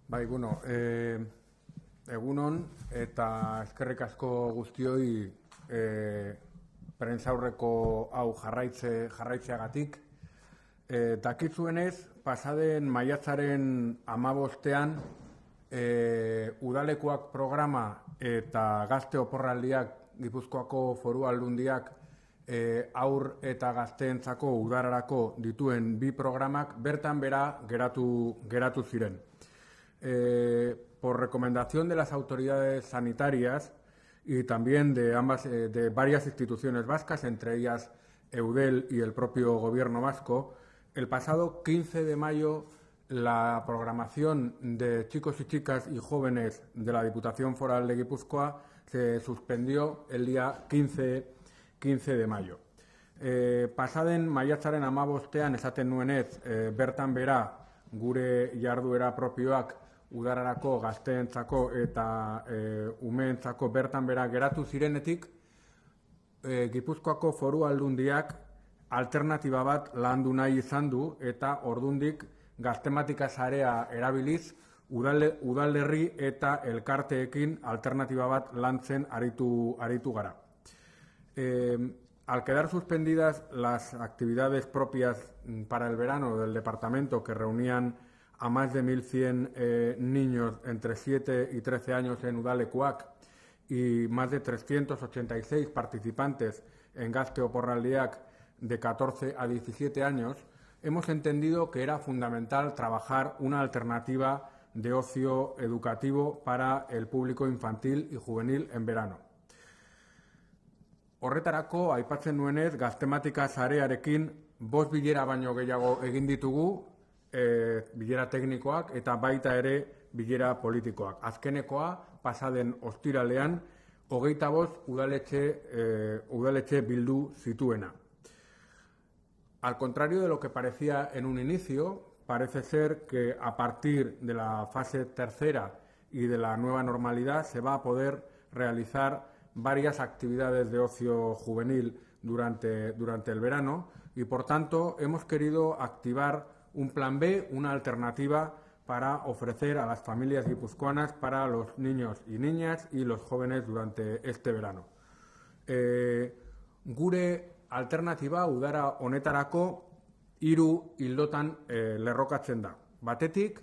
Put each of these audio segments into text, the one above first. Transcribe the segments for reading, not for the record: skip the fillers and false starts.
Bai, egunon eta eskerrik asko guztioi prentsaurreko hau jarraitzeagatik. Dakitzuenez, pasaden maiatzaren 15ean udalekuak programa eta gazte oporraldiak Gipuzkoako Foru Aldundiak haur eta gazteentzako udararako dituen bi programak bertan bera geratu ziren. Por recomendación de las autoridades sanitarias y también de varias instituciones vascas, entre ellas Eudel y el propio Gobierno vasco, el pasado 15 de mayo la programación de chicos y chicas y jóvenes de la Diputación Foral de Guipúzcoa se suspendió el día 15 de mayo. Pasaden maiatzaren 15ean esaten nuenez, bertan bera gure jarduera propioak udararako, gazteentzako eta umeentzako bertan bera geratu zirenetik, Gipuzkoako Foru Aldundiak alternatiba bat landu nahi izan du eta ordundik gaztematika sarea erabiliz udalerri eta elkarteekin alternatiba bat lantzen aritu gara. Al quedar suspendidas las actividades propias para el verano del departamento, que reunían a más de 1.100 niños entre 7 y 13 años en Udalekuak y más de 386 participantes en Gazte Oporraldiak de 14 a 17 años, hemos entendido que era fundamental trabajar una alternativa de ocio educativo para el público infantil y juvenil en verano. Horretarako, aipatzen nuenez, gaztematika sarearekin 5 bilera baino gehiago egin ditugu, bilera teknikoak eta baita ere bilera politikoak. Azkenekoa, pasaden ostiralean, 25 udaletxe bildu zituena. Al contrario de lo que parecía en un inicio, parece ser que a partir de la fase tercera y de la nueva normalidad se va a poder realizar varias actividades de ocio juvenil durante el verano y, por tanto, hemos querido activar un plan B, una alternativa para ofrecer a las familias guipuzcoanas para los niños y niñas y los jóvenes durante este verano. Gure alternatiba udara honetarako 3 ildotan lerrokatzen da. Batetik,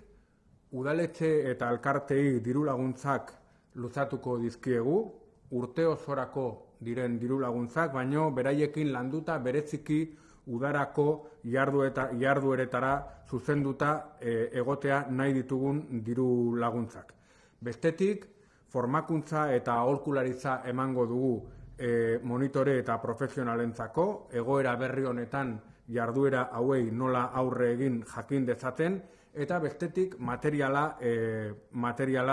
udaletxe eta elkartei diru laguntzak luzatuko dizkiegu, urte osorako diren diru laguntzak, baino beraiekin landuta bereziki udarako jardueretara zuzenduta egotea nahi ditugun diru laguntzak. Bestetik, formakuntza eta aholkularitza emango dugu monitore eta profesionalentzako, egoera berri honetan jarduera hauei nola aurre egin jakin dezaten, eta bestetik materiala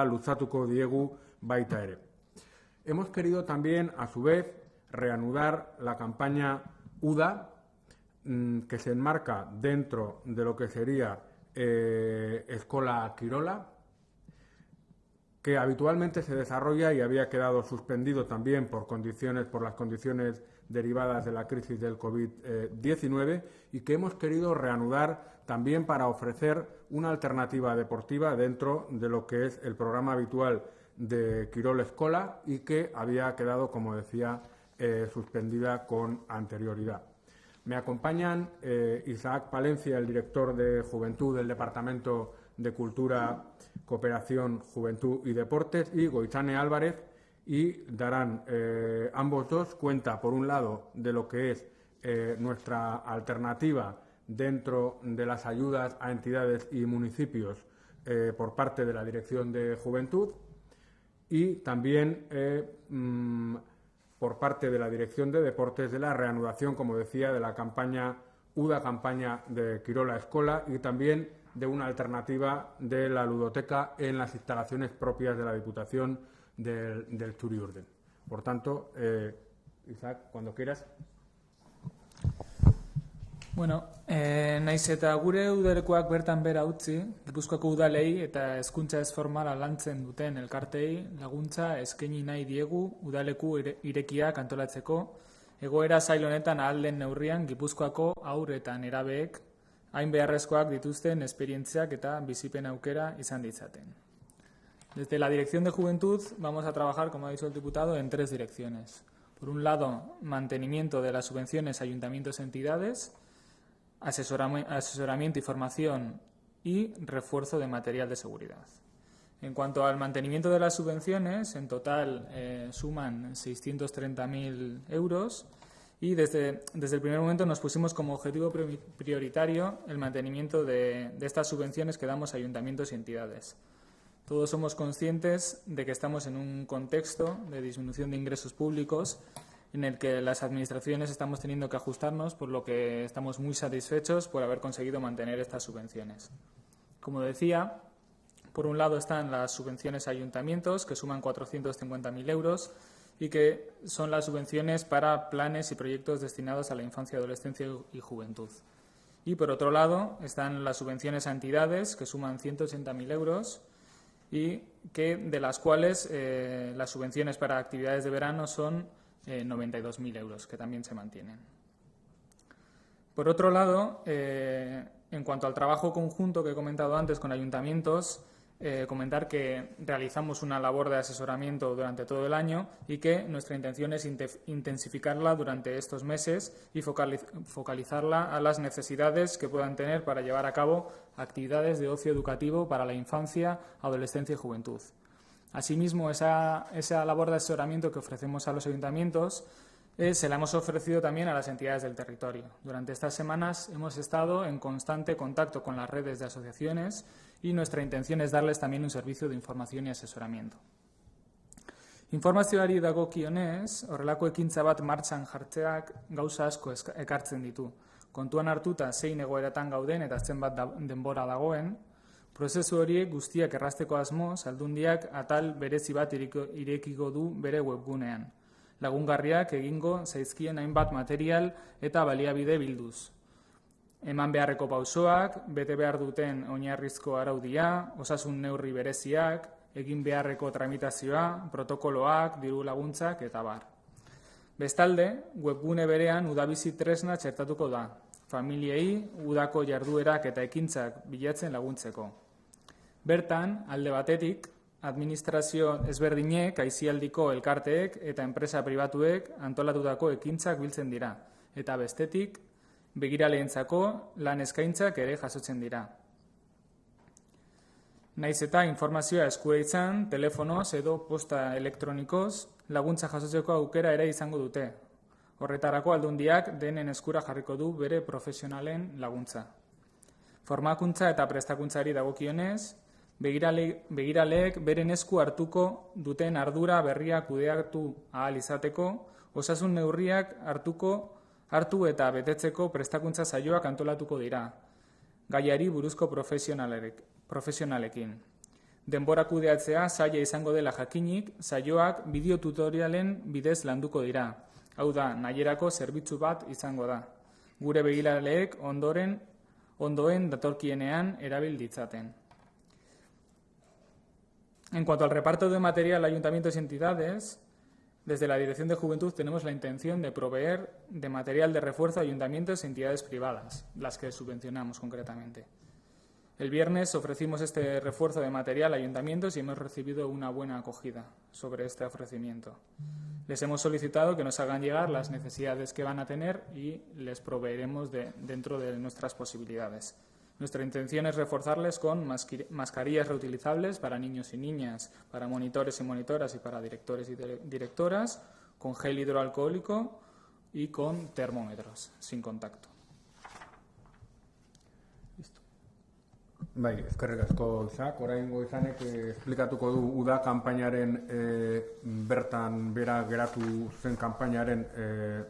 luzatuko diegu baita ere. Hemos querido también, a su vez, reanudar la campaña UDA, que se enmarca dentro de lo que sería Eskola Kirola, que habitualmente se desarrolla y había quedado suspendido también por las condiciones derivadas de la crisis del COVID-19 y que hemos querido reanudar también para ofrecer una alternativa deportiva dentro de lo que es el programa habitual de Kirol Eskola y que había quedado, como decía, suspendida con anterioridad. Me acompañan Isaac Palencia, el director de Juventud del Departamento de Cultura, Cooperación, Juventud y Deportes, y Goitzane Álvarez, y darán ambos dos cuenta, por un lado, de lo que es nuestra alternativa dentro de las ayudas a entidades y municipios por parte de la Dirección de Juventud, y también por parte de la Dirección de Deportes de la reanudación, como decía, de la campaña UDA, campaña de Kirola Eskola, y también de una alternativa de la ludoteca en las instalaciones propias de la Diputación del Txuri-Urdin. Por tanto, Isaac, cuando quieras. Bueno, naiz eta gure udalekuak bertan bera utzi, Gipuzkoako udalei eta hezkuntza ez formala lantzen duten elkartei laguntza eskaini nahi diegu udaleku irekiak antolatzeko, egoera zail honetan ahal den neurrian Gipuzkoako haur eta nerabeek hain beharrezkoak dituzten esperientziak eta bizipen aukera izan ditzaten. Desde la Dirección de Juventud vamos a trabajar, como ha dicho el diputado, en 3 direcciones. Por un lado, mantenimiento de las subvenciones a ayuntamientos y entidades, asesoramiento y formación y refuerzo de material de seguridad. En cuanto al mantenimiento de las subvenciones, en total suman 630.000 euros y desde el primer momento nos pusimos como objetivo prioritario el mantenimiento de estas subvenciones que damos a ayuntamientos y entidades. Todos somos conscientes de que estamos en un contexto de disminución de ingresos públicos en el que las administraciones estamos teniendo que ajustarnos, por lo que estamos muy satisfechos por haber conseguido mantener estas subvenciones. Como decía, por un lado están las subvenciones a ayuntamientos, que suman 450.000 euros y que son las subvenciones para planes y proyectos destinados a la infancia, adolescencia y juventud. Y por otro lado están las subvenciones a entidades, que suman 180.000 euros y que de las cuales las subvenciones para actividades de verano son 92.000 euros, que también se mantienen. Por otro lado, en cuanto al trabajo conjunto que he comentado antes con ayuntamientos, comentar que realizamos una labor de asesoramiento durante todo el año y que nuestra intención es intensificarla durante estos meses y focalizarla a las necesidades que puedan tener para llevar a cabo actividades de ocio educativo para la infancia, adolescencia y juventud. Asimismo, esa labor de asesoramiento que ofrecemos a los ayuntamientos se la hemos ofrecido también a las entidades del territorio. Durante estas semanas hemos estado en constante contacto con las redes de asociaciones y nuestra intención es darles también un servicio de información y asesoramiento. Informazioari dagokionez, horrelako ekintza bat martxan jartzeak gauza asko ekartzen ditu. Kontuan hartuta zein egoeratan gauden eta zenbat denbora dagoen, prozesu horiek guztiak errazteko asmoz, Aldundiak atal berezi bat irekiko du bere webgunean. Lagungarriak egingo zaizkien hainbat material eta baliabide bilduz. Eman beharreko pausoak, bete behar duten oinarrizko araudia, osasun neurri bereziak, egin beharreko tramitazioa, protokoloak, diru laguntzak eta bar. Bestalde, webgune berean udabizi tresna txertatuko da, familiei udako jarduerak eta ekintzak bilatzen laguntzeko. Bertan, alde batetik, administrazio ezberdinek, aisialdiko elkarteek eta enpresa pribatuek antolatutako ekintzak biltzen dira, eta bestetik, begiraleentzako lan eskaintzak ere jasotzen dira. Naiz eta informazioa eskura izan, telefonoz edo posta elektronikoz laguntza jasotzeko aukera ere izango dute. Horretarako Aldundiak denen eskura jarriko du bere profesionalen laguntza. Formakuntza eta prestakuntzari dagokionez, begiraleek beren esku hartuko duten ardura berria kudeatu ahal izateko, osasun neurriak hartu eta betetzeko prestakuntza saioak antolatuko dira, gaiari buruzko profesionalekin. Denbora kudeatzea zaila izango dela jakinik, saioak bideotutorialen bidez landuko dira. Hau da, nahierako zerbitzu bat izango da. Gure begiraleek ondoen datorkienean erabil ditzaten. En cuanto al reparto de material a ayuntamientos y entidades, desde la Dirección de Juventud tenemos la intención de proveer de material de refuerzo a ayuntamientos y entidades privadas, las que subvencionamos concretamente. El viernes ofrecimos este refuerzo de material a ayuntamientos y hemos recibido una buena acogida sobre este ofrecimiento. Les hemos solicitado que nos hagan llegar las necesidades que van a tener y les proveeremos dentro de nuestras posibilidades. Nuestra intención es reforzarles con mascarillas reutilizables para niños y niñas, para monitores y monitoras y para directores y directoras, con gel hidroalcohólico y con termómetros sin contacto. Listo. Bai, eskerrik asko Isaac, oraingo Izanek esplikatuko du uda kanpainaren bertan bera geratu zen kanpainaren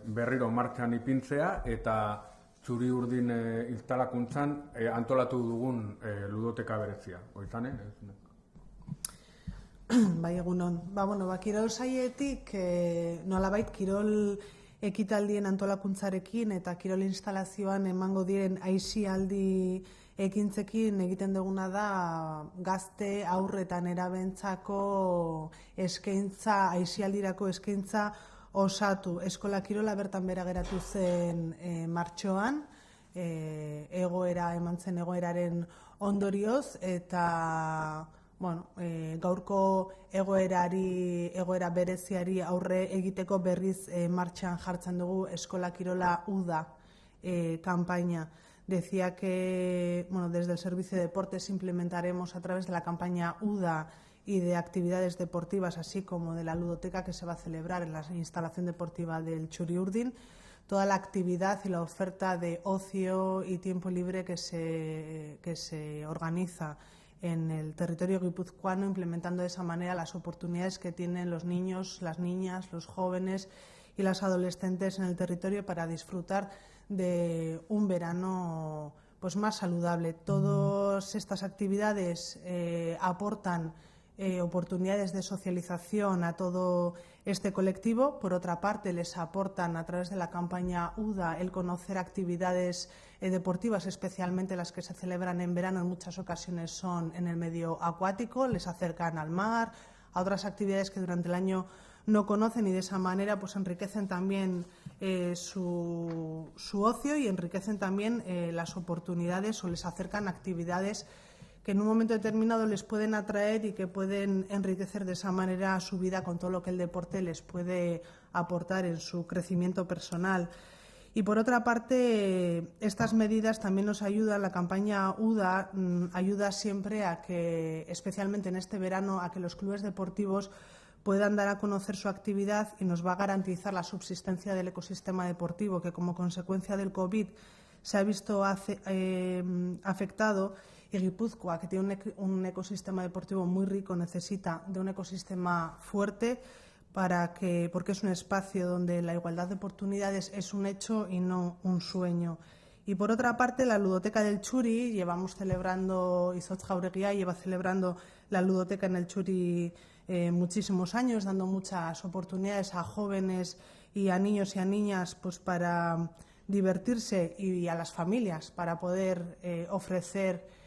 berriro martxan ipintzea eta Zuri Urdin instalakuntzan antolatu dugun ludoteka berezia. Izane? Bai, egunon. Kirol saietik, nolabait kirol ekitaldien antolakuntzarekin eta kirol instalazioan emango diren aisialdi ekintzekin egiten duguna da gazte aurretan erabentzako eskaintza, aisialdirako eskaintza osatu. Eskola kirola bertan bera geratu zen martxoan, egoera eman zen egoeraren ondorioz, eta gaurko egoera bereziari aurre egiteko berriz martxan jartzen dugu Eskola Kirola UDA campaña. Decía que desde el Servicio de Deportes implementaremos a través de la campaña UDA y de actividades deportivas, así como de la ludoteca que se va a celebrar en la instalación deportiva del Txuri Urdin, toda la actividad y la oferta de ocio y tiempo libre que se organiza en el territorio guipuzcoano, implementando de esa manera las oportunidades que tienen los niños, las niñas, los jóvenes y las adolescentes en el territorio para disfrutar de un verano más saludable. Todas estas actividades aportan oportunidades de socialización a todo este colectivo. Por otra parte, les aportan a través de la campaña UDA el conocer actividades deportivas, especialmente las que se celebran en verano, en muchas ocasiones son en el medio acuático, les acercan al mar, a otras actividades que durante el año no conocen, y de esa manera enriquecen también su ocio y enriquecen también las oportunidades, o les acercan actividades que en un momento determinado les pueden atraer y que pueden enriquecer de esa manera su vida con todo lo que el deporte les puede aportar en su crecimiento personal. Y por otra parte, estas medidas también nos ayudan, la campaña UDA ayuda siempre a que, especialmente en este verano, a que los clubes deportivos puedan dar a conocer su actividad, y nos va a garantizar la subsistencia del ecosistema deportivo, que como consecuencia del COVID se ha visto afectado, y Guipúzcoa, que tiene un ecosistema deportivo muy rico, necesita de un ecosistema fuerte porque es un espacio donde la igualdad de oportunidades es un hecho y no un sueño. Y por otra parte, la ludoteca del Txuri, llevamos celebrando, Izotz Jauregia lleva celebrando la ludoteca en el Txuri muchísimos años, dando muchas oportunidades a jóvenes y a niños y a niñas para divertirse, y a las familias para poder ofrecer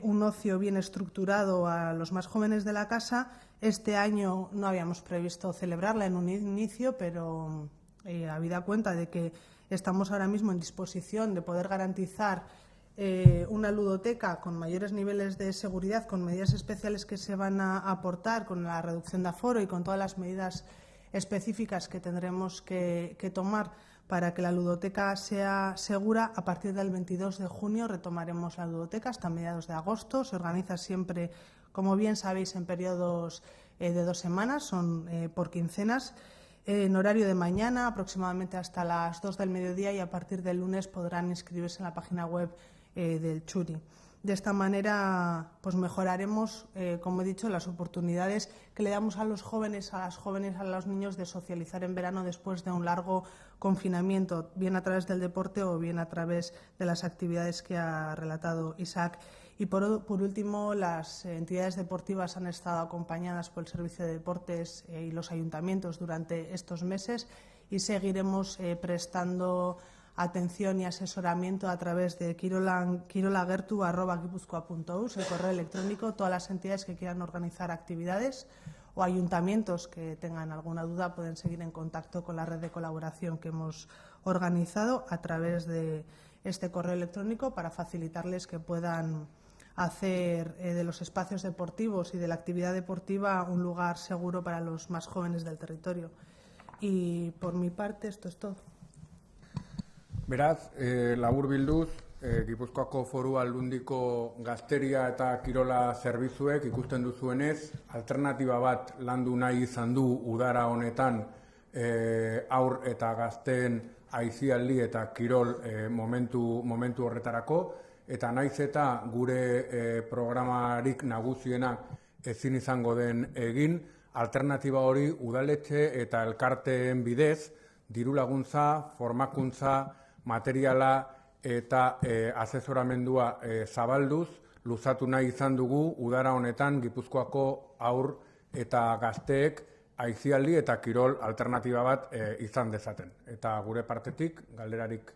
un ocio bien estructurado a los más jóvenes de la casa. Este año no habíamos previsto celebrarla en un inicio, pero habida cuenta de que estamos ahora mismo en disposición de poder garantizar una ludoteca con mayores niveles de seguridad, con medidas especiales que se van a aportar, con la reducción de aforo y con todas las medidas específicas que tendremos que tomar para que la ludoteca sea segura. A partir del 22 de junio retomaremos la ludoteca hasta mediados de agosto. Se organiza siempre, como bien sabéis, en periodos de 2 semanas, son por quincenas, en horario de mañana, aproximadamente hasta las 2 del mediodía, y a partir del lunes podrán inscribirse en la página web del Txuri. De esta manera mejoraremos, como he dicho, las oportunidades que le damos a los jóvenes, a las jóvenes, a los niños de socializar en verano después de un largo confinamiento, bien a través del deporte o bien a través de las actividades que ha relatado Isaac. Y por último, las entidades deportivas han estado acompañadas por el Servicio de Deportes y los ayuntamientos durante estos meses, y seguiremos prestando atención y asesoramiento a través de kirolagertu@gipuzkoa.eus, el correo electrónico. Todas las entidades que quieran organizar actividades o ayuntamientos que tengan alguna duda pueden seguir en contacto con la red de colaboración que hemos organizado a través de este correo electrónico, para facilitarles que puedan hacer de los espacios deportivos y de la actividad deportiva un lugar seguro para los más jóvenes del territorio. Y por mi parte, esto es todo. Beraz, laburbilduz, Gipuzkoako Foru Aldundiko gazteria eta kirola zerbitzuek ikusten duzuenez, alternatiba bat landu nahi izan du udara honetan haur eta gazteen aisialdi eta kirol momentu horretarako, eta naiz eta gure programarik nagusiena ezin izango den egin, alternatiba hori udaletxe eta elkarteen bidez diru laguntza, formakuntza, materiala eta asesoramendua zabalduz luzatu nahi izan dugu udara honetan Gipuzkoako haur eta gazteek aisialdi eta kirol alternatiba bat izan dezaten. Eta gure partetik galderarik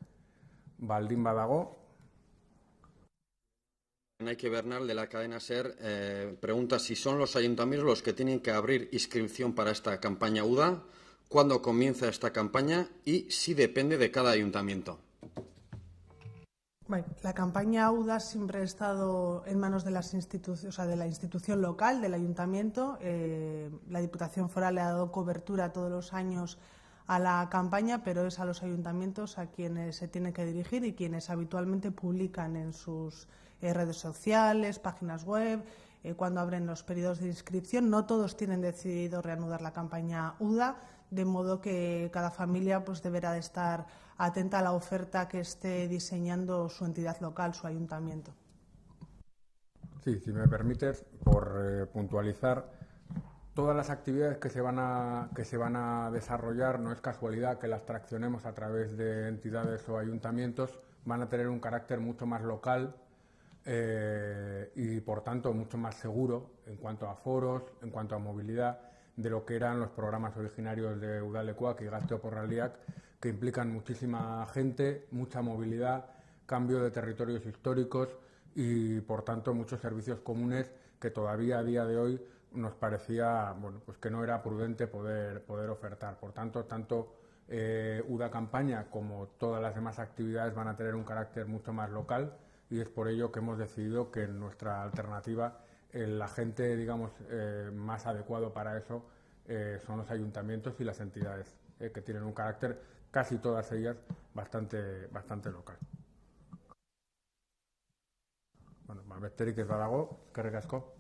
baldin badago. Nike Bernal, de la cadena SER, pregunta si son los ayuntamientos los que tienen que abrir inscripción para esta campaña UDA, cuándo comienza esta campaña y si depende de cada ayuntamiento. Bueno, la campaña UDA siempre ha estado en manos de las instituciones, o sea, de la institución local, del ayuntamiento. La Diputación Foral le ha dado cobertura todos los años a la campaña, pero es a los ayuntamientos a quienes se tiene que dirigir y quienes habitualmente publican en sus redes sociales, páginas web, cuando abren los periodos de inscripción. No todos tienen decidido reanudar la campaña UDA, de modo que cada familia pues deberá de estar atenta a la oferta que esté diseñando su entidad local, su ayuntamiento. Sí, si me permites, por puntualizar, todas las actividades que se van a desarrollar, no es casualidad que las traccionemos a través de entidades o ayuntamientos, van a tener un carácter mucho más local y, por tanto, mucho más seguro en cuanto a aforos, en cuanto a movilidad, de lo que eran los programas originarios de Udalekuak y Gazte-Oporraldiak, que implican muchísima gente, mucha movilidad, cambio de territorios históricos y, por tanto, muchos servicios comunes que todavía a día de hoy nos parecía pues que no era prudente poder ofertar. Por tanto, UDA Campaña como todas las demás actividades van a tener un carácter mucho más local y es por ello que hemos decidido que en nuestra alternativa el agente, digamos, más adecuado para eso son los ayuntamientos y las entidades que tienen un carácter, casi todas ellas, bastante local. Bueno, besterik ez badago, eskerrik asko.